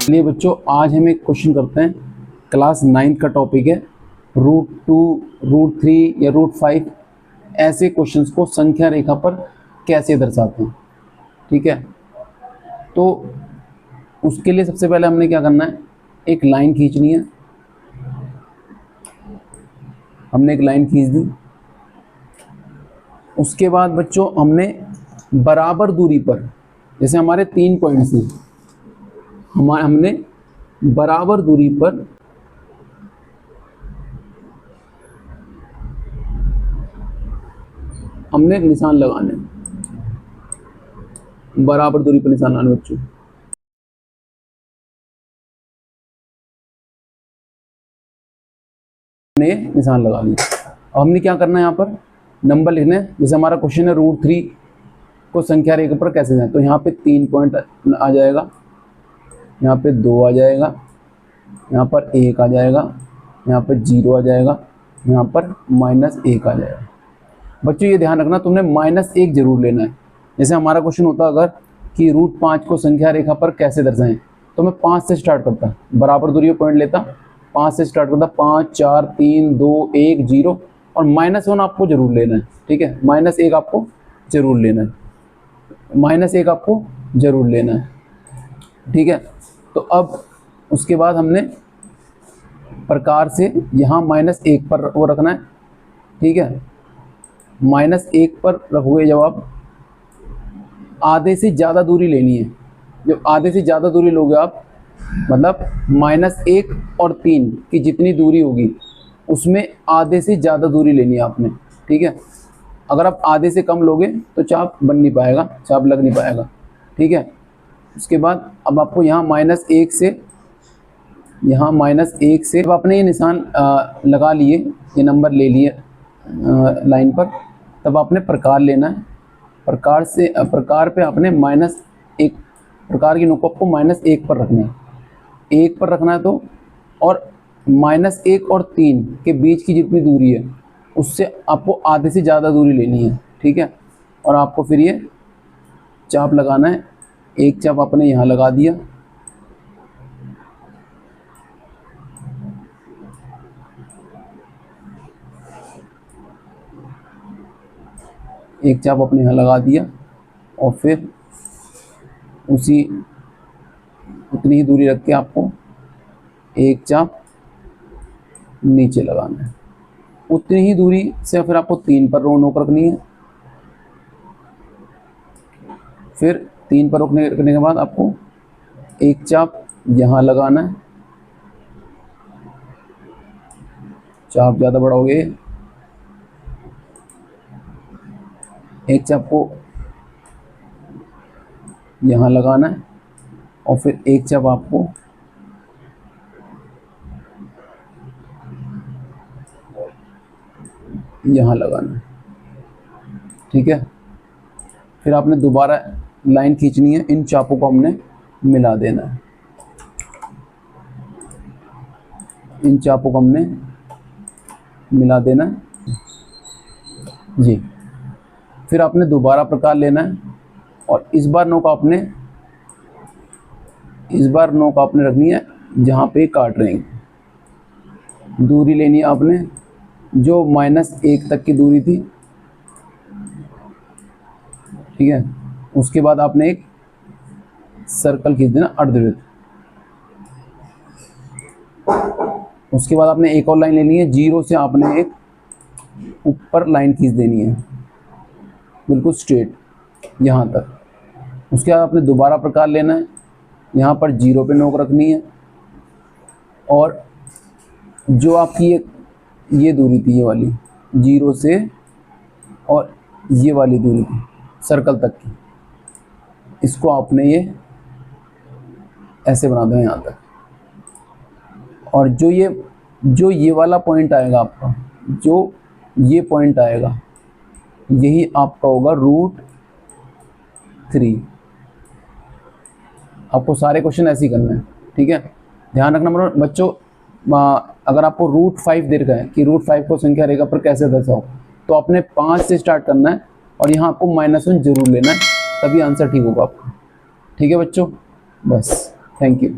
चलिए बच्चों, आज हम एक क्वेश्चन करते हैं। क्लास 9 का टॉपिक है √2, √3 या √5 ऐसे क्वेश्चंस को संख्या रेखा पर कैसे दर्शाते हैं। ठीक है, तो उसके लिए सबसे पहले हमने क्या करना है, एक लाइन खींचनी है। हमने एक लाइन खींच दी। उसके बाद बच्चों हमने बराबर दूरी पर, जैसे हमारे 3 पॉइंट्स हैं, हमने बराबर दूरी पर हमने निशान लगाने, बराबर दूरी पर निशान लगाने बच्चों। हमने निशान लगा लिया। अब हमने क्या करना है, यहाँ पर नंबर लिखने हैं। जैसे हमारा क्वेश्चन है √3 को संख्या रेखा पर कैसे जाए, तो यहाँ पे 3 पॉइंट आ जाएगा, यहाँ पे 2 आ जाएगा, यहाँ पर 1 आ जाएगा, यहाँ पर 0 आ जाएगा, यहाँ पर -1 आ जाएगा। बच्चों ये ध्यान रखना, तुमने -1 जरूर लेना है। जैसे हमारा क्वेश्चन होता अगर कि √5 को संख्या रेखा पर कैसे दर्शाएं, तो मैं 5 से स्टार्ट करता, बराबर दूरी पॉइंट लेता, 5 से स्टार्ट करता, 5 4 3 2 1 0 और -1 आपको जरूर लेना है। ठीक है, -1 आपको जरूर लेना है, -1 आपको जरूर लेना है। ठीक है, तो अब उसके बाद हमने प्रकार से यहाँ -1 पर वो रखना है। ठीक है, -1 पर रखोगे जब आप, आधे से ज़्यादा दूरी लेनी है। जब आधे से ज़्यादा दूरी लोगे आप, मतलब -1 और 3 की जितनी दूरी होगी उसमें आधे से ज़्यादा दूरी लेनी है आपने। ठीक है, अगर आप आधे से कम लोगे तो चाप बन नहीं पाएगा, चाप लग नहीं पाएगा। ठीक है, उसके बाद अब आपको यहाँ -1 से, यहाँ -1 से अब आपने ये निशान लगा लिए, ये नंबर ले लिए लाइन पर, तब आपने प्रकार लेना है। प्रकार से प्रकार पे आपने -1, प्रकार की नोक को -1 पर रखना है, 1 पर रखना है। तो और -1 और 3 के बीच की जितनी दूरी है उससे आपको आधे से ज़्यादा दूरी लेनी है। ठीक है, और आपको फिर ये चाप लगाना है। एक चाप आपने यहाँ लगा दिया, एक चाप अपने यहाँ लगा दिया और फिर उसी उतनी ही दूरी रख के आपको एक चाप नीचे लगाना है। उतनी ही दूरी से फिर आपको 3 पर नोक रखनी है। फिर 3 पर रखने के बाद आपको एक चाप यहाँ लगाना है। चाप ज़्यादा बड़ा हो गया, एक चाप को यहाँ लगाना है और फिर एक चाप आपको यहाँ लगाना है। ठीक है, फिर आपने दोबारा लाइन खींचनी है, इन चापों को हमने मिला देना है, इन चापों को हमने मिला देना है जी। फिर आपने दोबारा प्रकार लेना है और इस बार नोक आपने रखनी है जहाँ पे काट रहे हैं। दूरी लेनी है आपने जो -1 तक की दूरी थी। ठीक है, उसके बाद आपने एक सर्कल खींच देना अर्धवृत्त। उसके बाद आपने एक और लाइन लेनी है, 0 से आपने एक ऊपर लाइन खींच देनी है बिल्कुल स्ट्रेट यहाँ तक। उसके बाद आपने दोबारा प्रकार लेना है, यहाँ पर 0 पे नोक रखनी है और जो आपकी ये दूरी थी, ये वाली 0 से और ये वाली दूरी थी सर्कल तक की, इसको आपने ये ऐसे बना देना यहाँ तक। और जो ये वाला पॉइंट आएगा आपका, जो ये पॉइंट आएगा, यही आपका होगा √3। आपको सारे क्वेश्चन ऐसे ही करना है। ठीक है, ध्यान रखना बच्चों, अगर आपको √5 दे रखा है कि √5 को संख्या रेखा पर कैसे दर्शाओ, तो आपने 5 से स्टार्ट करना है और यहाँ आपको -1 जरूर लेना है, तभी आंसर ठीक होगा आपका। ठीक है बच्चों, बस, थैंक यू।